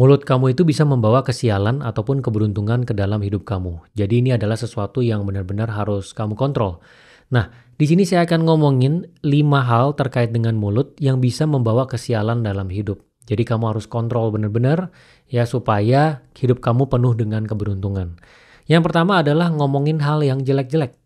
Mulut kamu itu bisa membawa kesialan ataupun keberuntungan ke dalam hidup kamu. Jadi ini adalah sesuatu yang benar-benar harus kamu kontrol. Nah, di sini saya akan ngomongin 5 hal terkait dengan mulut yang bisa membawa kesialan dalam hidup. Jadi kamu harus kontrol benar-benar ya supaya hidup kamu penuh dengan keberuntungan. Yang pertama adalah ngomongin hal yang jelek-jelek.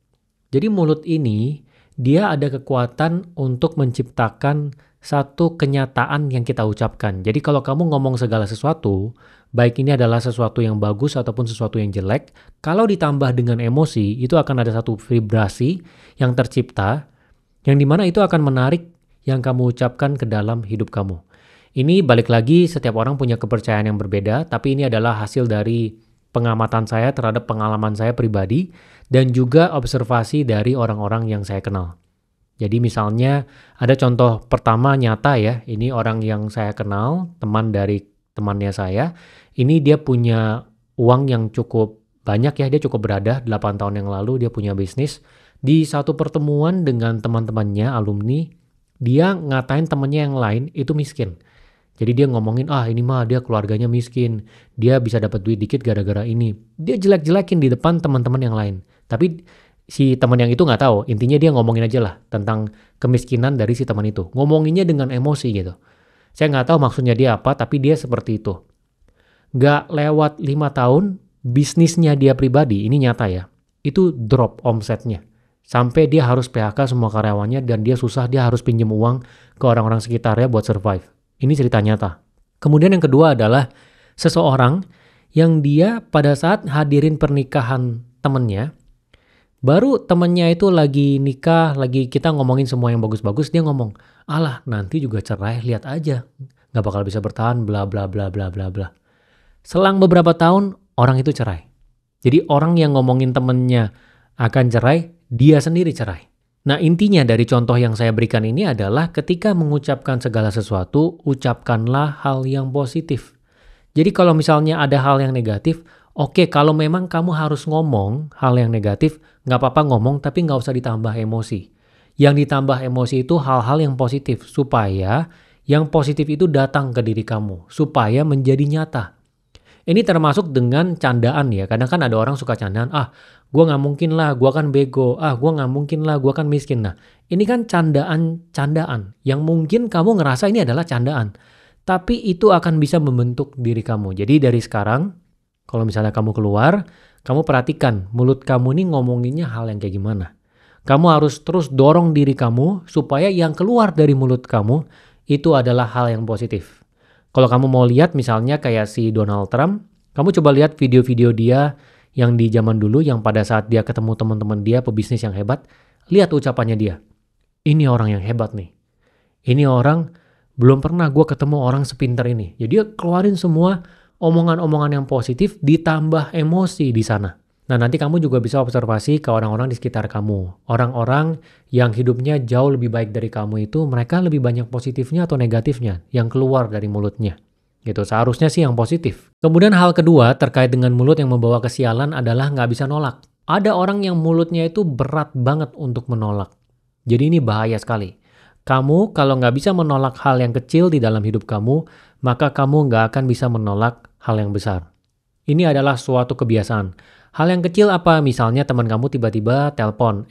Jadi mulut ini dia ada kekuatan untuk menciptakan satu kenyataan yang kita ucapkan. Jadi kalau kamu ngomong segala sesuatu, baik ini adalah sesuatu yang bagus ataupun sesuatu yang jelek, kalau ditambah dengan emosi, itu akan ada satu vibrasi yang tercipta, yang dimana itu akan menarik yang kamu ucapkan ke dalam hidup kamu. Ini balik lagi, setiap orang punya kepercayaan yang berbeda, tapi ini adalah hasil dari pengamatan saya terhadap pengalaman saya pribadi, dan juga observasi dari orang-orang yang saya kenal. Jadi misalnya ada contoh pertama nyata ya, ini orang yang saya kenal, teman dari temannya saya, ini dia punya uang yang cukup banyak ya, dia cukup berada 8 tahun yang lalu dia punya bisnis. Di satu pertemuan dengan teman-temannya, alumni, dia ngatain temannya yang lain itu miskin. Jadi dia ngomongin, ah ini mah dia keluarganya miskin, dia bisa dapat duit dikit gara-gara ini. Dia jelek-jelekin di depan teman-teman yang lain. Tapi si teman yang itu nggak tahu, intinya dia ngomongin aja lah tentang kemiskinan dari si teman itu. Ngomonginnya dengan emosi gitu. Saya nggak tahu maksudnya dia apa, tapi dia seperti itu. Nggak lewat 5 tahun, bisnisnya dia pribadi, ini nyata ya, itu drop omsetnya. Sampai dia harus PHK semua karyawannya dan dia susah, dia harus pinjam uang ke orang-orang sekitarnya buat survive. Ini cerita nyata. Kemudian yang kedua adalah seseorang yang dia pada saat hadirin pernikahan temennya, baru temennya itu lagi nikah, lagi kita ngomongin semua yang bagus-bagus, dia ngomong, alah nanti juga cerai, lihat aja. Nggak bakal bisa bertahan, bla bla bla bla bla bla. Selang beberapa tahun, orang itu cerai. Jadi orang yang ngomongin temennya akan cerai, dia sendiri cerai. Nah intinya dari contoh yang saya berikan ini adalah ketika mengucapkan segala sesuatu, ucapkanlah hal yang positif. Jadi kalau misalnya ada hal yang negatif, oke, kalau memang kamu harus ngomong hal yang negatif, nggak apa-apa ngomong tapi nggak usah ditambah emosi. Yang ditambah emosi itu hal-hal yang positif, supaya yang positif itu datang ke diri kamu, supaya menjadi nyata. Ini termasuk dengan candaan ya. Kadang kan ada orang suka candaan, ah gue nggak mungkin lah, gue kan bego, ah gue nggak mungkin lah, gue kan miskin. Nah ini kan candaan-candaan yang mungkin kamu ngerasa ini adalah candaan. Tapi itu akan bisa membentuk diri kamu. Jadi dari sekarang, kalau misalnya kamu keluar, kamu perhatikan mulut kamu ini ngomonginnya hal yang kayak gimana. Kamu harus terus dorong diri kamu supaya yang keluar dari mulut kamu itu adalah hal yang positif. Kalau kamu mau lihat misalnya kayak si Donald Trump, kamu coba lihat video-video dia yang di zaman dulu, yang pada saat dia ketemu teman-teman dia, pebisnis yang hebat, lihat ucapannya dia. Ini orang yang hebat nih. Ini orang, belum pernah gue ketemu orang sepintar ini. Jadi dia keluarin semua omongan-omongan yang positif ditambah emosi di sana. Nah nanti kamu juga bisa observasi ke orang-orang di sekitar kamu. Orang-orang yang hidupnya jauh lebih baik dari kamu itu, mereka lebih banyak positifnya atau negatifnya yang keluar dari mulutnya. Gitu, seharusnya sih yang positif. Kemudian hal kedua terkait dengan mulut yang membawa kesialan adalah nggak bisa nolak. Ada orang yang mulutnya itu berat banget untuk menolak. Jadi ini bahaya sekali. Kamu kalau nggak bisa menolak hal yang kecil di dalam hidup kamu, maka kamu nggak akan bisa menolak hal yang besar. Ini adalah suatu kebiasaan. Hal yang kecil apa? Misalnya teman kamu tiba-tiba telepon,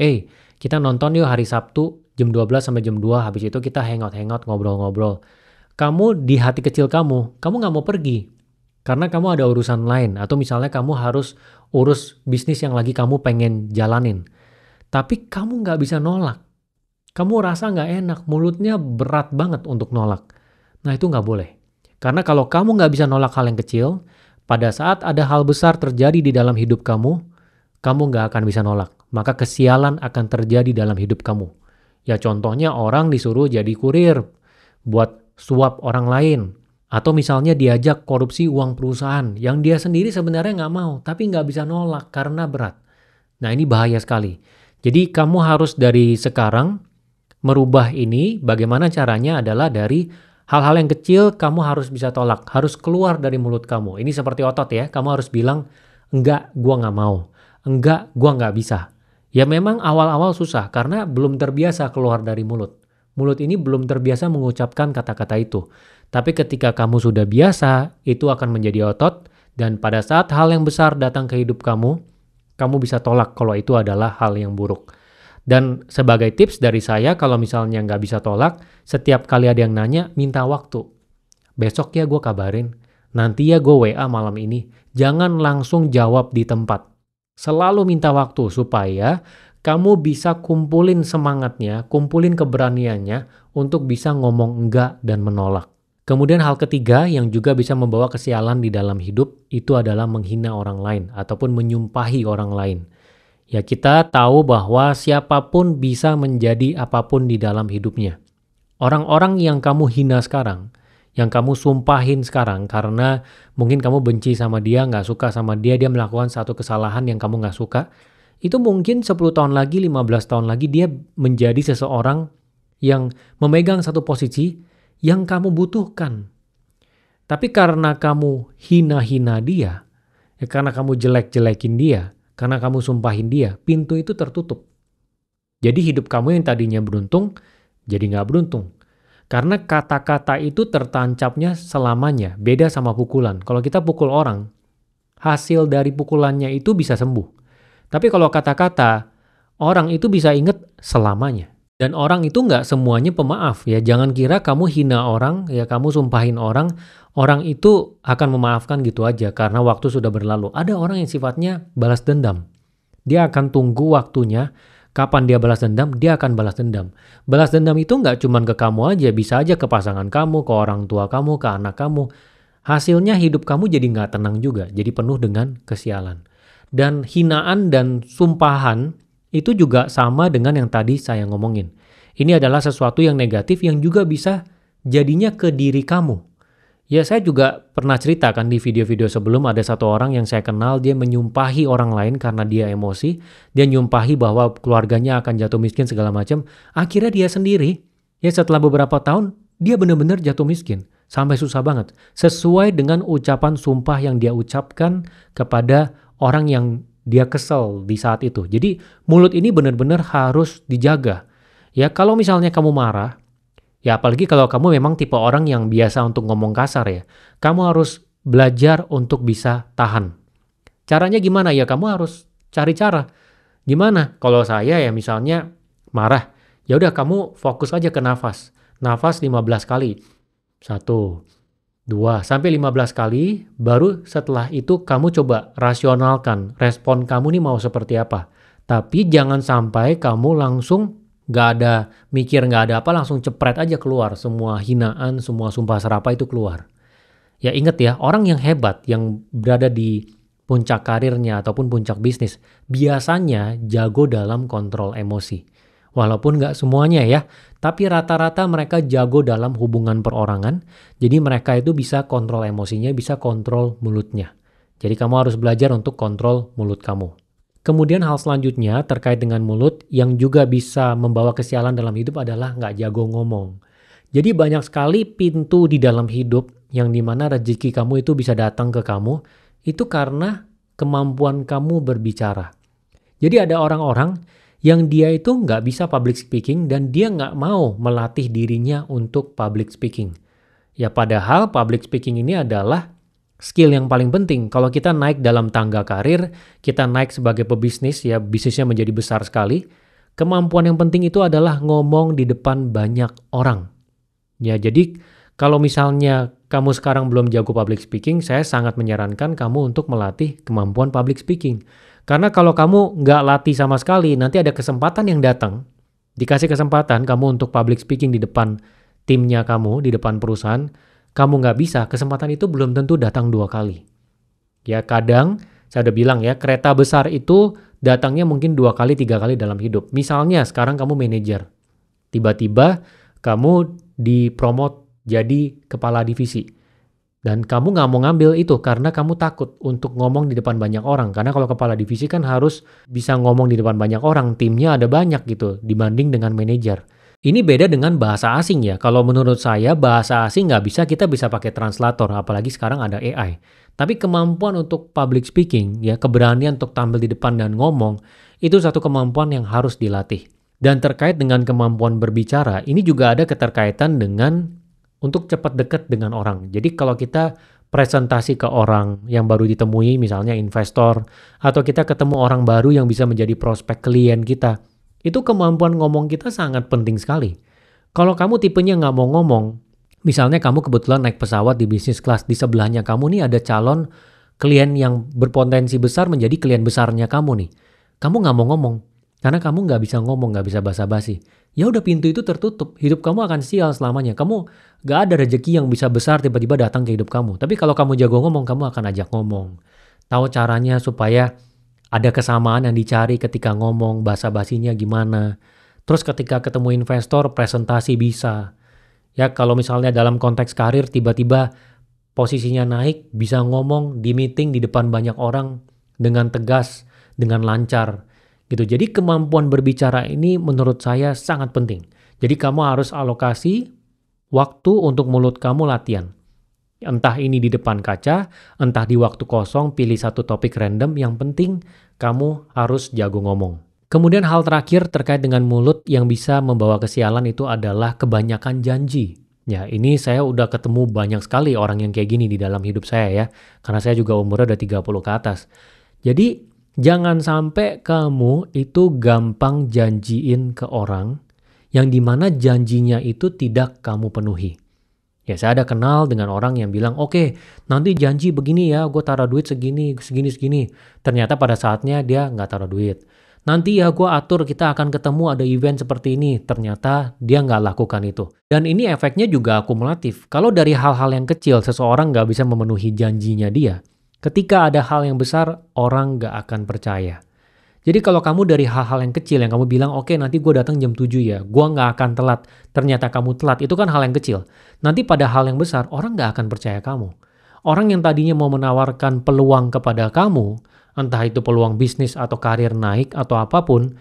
kita nonton yuk hari Sabtu jam 12 sampai jam 2, habis itu kita hangout-hangout, ngobrol-ngobrol. Kamu di hati kecil kamu nggak mau pergi. Karena kamu ada urusan lain. Atau misalnya kamu harus urus bisnis yang lagi kamu pengen jalanin. Tapi kamu nggak bisa nolak. Kamu rasa nggak enak, mulutnya berat banget untuk nolak. Nah itu nggak boleh. Karena kalau kamu nggak bisa nolak hal yang kecil, pada saat ada hal besar terjadi di dalam hidup kamu nggak akan bisa nolak. Maka kesialan akan terjadi dalam hidup kamu. Ya contohnya orang disuruh jadi kurir buat suap orang lain. Atau misalnya diajak korupsi uang perusahaan yang dia sendiri sebenarnya nggak mau, tapi nggak bisa nolak karena berat. Nah ini bahaya sekali. Jadi kamu harus dari sekarang merubah ini. Bagaimana caranya adalah dari hal-hal yang kecil kamu harus bisa tolak, harus keluar dari mulut kamu. Ini seperti otot ya, kamu harus bilang, enggak, gua nggak mau. Enggak, gua nggak bisa. Ya memang awal-awal susah, karena belum terbiasa keluar dari mulut. Mulut ini belum terbiasa mengucapkan kata-kata itu. Tapi ketika kamu sudah biasa, itu akan menjadi otot, dan pada saat hal yang besar datang ke hidup kamu bisa tolak kalau itu adalah hal yang buruk. Dan sebagai tips dari saya, kalau misalnya nggak bisa tolak, setiap kali ada yang nanya, minta waktu. Besok ya gue kabarin, nanti ya gue WA malam ini. Jangan langsung jawab di tempat. Selalu minta waktu supaya kamu bisa kumpulin semangatnya, kumpulin keberaniannya untuk bisa ngomong enggak dan menolak. Kemudian hal ketiga yang juga bisa membawa kesialan di dalam hidup itu adalah menghina orang lain ataupun menyumpahi orang lain. Ya kita tahu bahwa siapapun bisa menjadi apapun di dalam hidupnya. Orang-orang yang kamu hina sekarang, yang kamu sumpahin sekarang karena mungkin kamu benci sama dia, nggak suka sama dia, dia melakukan satu kesalahan yang kamu nggak suka, itu mungkin 10 tahun lagi, 15 tahun lagi dia menjadi seseorang yang memegang satu posisi yang kamu butuhkan. Tapi karena kamu hina-hina dia, ya karena kamu jelek-jelekin dia, karena kamu sumpahin dia, pintu itu tertutup. Jadi hidup kamu yang tadinya beruntung, jadi nggak beruntung. Karena kata-kata itu tertancapnya selamanya, beda sama pukulan. Kalau kita pukul orang, hasil dari pukulannya itu bisa sembuh. Tapi kalau kata-kata, orang itu bisa ingat selamanya. Dan orang itu nggak semuanya pemaaf ya. Jangan kira kamu hina orang, ya kamu sumpahin orang itu akan memaafkan gitu aja karena waktu sudah berlalu. Ada orang yang sifatnya balas dendam. Dia akan tunggu waktunya, kapan dia balas dendam, dia akan balas dendam. Balas dendam itu nggak cuma ke kamu aja, bisa aja ke pasangan kamu, ke orang tua kamu, ke anak kamu. Hasilnya hidup kamu jadi nggak tenang juga, jadi penuh dengan kesialan. Dan hinaan dan sumpahan itu juga sama dengan yang tadi saya ngomongin. Ini adalah sesuatu yang negatif yang juga bisa jadinya ke diri kamu. Ya saya juga pernah ceritakan di video-video sebelum ada satu orang yang saya kenal, dia menyumpahi orang lain karena dia emosi. Dia nyumpahi bahwa keluarganya akan jatuh miskin segala macam. Akhirnya dia sendiri, ya setelah beberapa tahun, dia benar-benar jatuh miskin. Sampai susah banget. Sesuai dengan ucapan sumpah yang dia ucapkan kepada orang yang dia kesel di saat itu. Jadi mulut ini benar-benar harus dijaga. Ya kalau misalnya kamu marah, ya apalagi kalau kamu memang tipe orang yang biasa untuk ngomong kasar ya, kamu harus belajar untuk bisa tahan. Caranya gimana ya? Kamu harus cari cara. Gimana? Kalau saya ya misalnya marah, ya udah kamu fokus aja ke nafas. Nafas 15 kali. 1, 2, sampai 15 kali, baru setelah itu kamu coba rasionalkan respon kamu nih mau seperti apa. Tapi jangan sampai kamu langsung nggak ada mikir, nggak ada apa, langsung cepret aja keluar. Semua hinaan, semua sumpah serapa itu keluar. Ya ingat ya, orang yang hebat, yang berada di puncak karirnya ataupun puncak bisnis, biasanya jago dalam kontrol emosi. Walaupun nggak semuanya ya, tapi rata-rata mereka jago dalam hubungan perorangan. Jadi mereka itu bisa kontrol emosinya, bisa kontrol mulutnya. Jadi kamu harus belajar untuk kontrol mulut kamu. Kemudian hal selanjutnya terkait dengan mulut yang juga bisa membawa kesialan dalam hidup adalah nggak jago ngomong. Jadi banyak sekali pintu di dalam hidup yang dimana rezeki kamu itu bisa datang ke kamu, itu karena kemampuan kamu berbicara. Jadi ada orang-orang yang dia itu nggak bisa public speaking dan dia nggak mau melatih dirinya untuk public speaking. Ya padahal public speaking ini adalah skill yang paling penting. Kalau kita naik dalam tangga karir, kita naik sebagai pebisnis, ya bisnisnya menjadi besar sekali, kemampuan yang penting itu adalah ngomong di depan banyak orang. Ya jadi kalau misalnya kamu sekarang belum jago public speaking, saya sangat menyarankan kamu untuk melatih kemampuan public speaking. Karena kalau kamu nggak latih sama sekali, nanti ada kesempatan yang datang, dikasih kesempatan kamu untuk public speaking di depan timnya kamu, di depan perusahaan, kamu nggak bisa, kesempatan itu belum tentu datang 2 kali. Ya kadang, saya udah bilang ya, kereta besar itu datangnya mungkin 2 kali, 3 kali dalam hidup. Misalnya sekarang kamu manajer, tiba-tiba kamu dipromot jadi kepala divisi. Dan kamu nggak mau ngambil itu karena kamu takut untuk ngomong di depan banyak orang. Karena kalau kepala divisi kan harus bisa ngomong di depan banyak orang, timnya ada banyak gitu dibanding dengan manajer. Ini beda dengan bahasa asing ya. Kalau menurut saya bahasa asing kita bisa pakai translator, apalagi sekarang ada AI. Tapi kemampuan untuk public speaking, ya keberanian untuk tampil di depan dan ngomong, itu satu kemampuan yang harus dilatih. Dan terkait dengan kemampuan berbicara, ini juga ada keterkaitan dengan untuk cepat dekat dengan orang. Jadi kalau kita presentasi ke orang yang baru ditemui, misalnya investor, atau kita ketemu orang baru yang bisa menjadi prospek klien kita, itu kemampuan ngomong kita sangat penting sekali. Kalau kamu tipenya nggak mau ngomong, misalnya kamu kebetulan naik pesawat di bisnis kelas, di sebelahnya kamu nih ada calon klien yang berpotensi besar menjadi klien besarnya kamu nih. Kamu nggak mau ngomong, karena kamu nggak bisa ngomong, nggak bisa basa-basi. Ya udah, pintu itu tertutup, hidup kamu akan sial selamanya. Kamu nggak ada rezeki yang bisa besar tiba-tiba datang ke hidup kamu. Tapi kalau kamu jago ngomong, kamu akan ajak ngomong. Tahu caranya supaya ada kesamaan yang dicari ketika ngomong, basa-basinya gimana. Terus ketika ketemu investor, presentasi bisa. Ya kalau misalnya dalam konteks karir tiba-tiba posisinya naik, bisa ngomong di meeting di depan banyak orang dengan tegas, dengan lancar gitu. Jadi kemampuan berbicara ini menurut saya sangat penting. Jadi kamu harus alokasi waktu untuk mulut kamu latihan. Entah ini di depan kaca, entah di waktu kosong, pilih satu topik random, yang penting kamu harus jago ngomong. Kemudian hal terakhir terkait dengan mulut yang bisa membawa kesialan itu adalah kebanyakan janji. Ya, ini saya udah ketemu banyak sekali orang yang kayak gini di dalam hidup saya ya. Karena saya juga umurnya udah 30 ke atas. Jadi, jangan sampai kamu itu gampang janjiin ke orang yang dimana janjinya itu tidak kamu penuhi. Ya, saya ada kenal dengan orang yang bilang, oke, nanti janji begini ya, gue taruh duit segini, segini, segini. Ternyata pada saatnya dia nggak taruh duit. Nanti ya gue atur kita akan ketemu ada event seperti ini. Ternyata dia nggak lakukan itu. Dan ini efeknya juga akumulatif. Kalau dari hal-hal yang kecil seseorang nggak bisa memenuhi janjinya dia, ketika ada hal yang besar, orang nggak akan percaya. Jadi kalau kamu dari hal-hal yang kecil yang kamu bilang, oke nanti gue datang jam 7 ya, gue nggak akan telat. Ternyata kamu telat, itu kan hal yang kecil. Nanti pada hal yang besar, orang nggak akan percaya kamu. Orang yang tadinya mau menawarkan peluang kepada kamu, entah itu peluang bisnis atau karir naik atau apapun,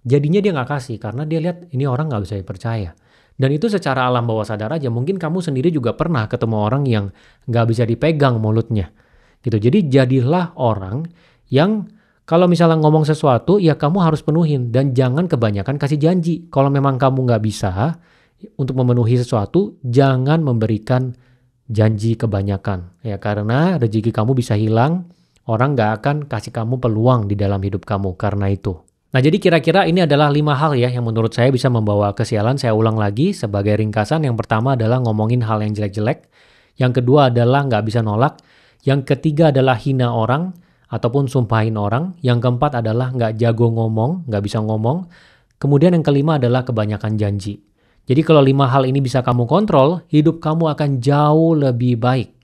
jadinya dia nggak kasih karena dia lihat ini orang nggak bisa dipercaya. Dan itu secara alam bawah sadar aja, mungkin kamu sendiri juga pernah ketemu orang yang nggak bisa dipegang mulutnya. Gitu. Jadi jadilah orang yang kalau misalnya ngomong sesuatu, ya kamu harus penuhin. Dan jangan kebanyakan kasih janji. Kalau memang kamu nggak bisa untuk memenuhi sesuatu, jangan memberikan janji kebanyakan. Ya, karena rezeki kamu bisa hilang, orang nggak akan kasih kamu peluang di dalam hidup kamu karena itu. Nah, jadi kira-kira ini adalah 5 hal ya yang menurut saya bisa membawa kesialan. Saya ulang lagi sebagai ringkasan. Yang pertama adalah ngomongin hal yang jelek-jelek. Yang kedua adalah nggak bisa nolak. Yang ketiga adalah hina orang ataupun sumpahin orang. Yang keempat adalah nggak jago ngomong, nggak bisa ngomong. Kemudian yang kelima adalah kebanyakan janji. Jadi kalau 5 hal ini bisa kamu kontrol, hidup kamu akan jauh lebih baik.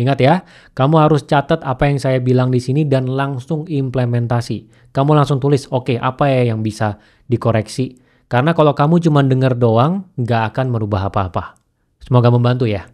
Ingat ya, kamu harus catat apa yang saya bilang di sini dan langsung implementasi. Kamu langsung tulis, oke, apa ya yang bisa dikoreksi. Karena kalau kamu cuma dengar doang, nggak akan merubah apa-apa. Semoga membantu ya.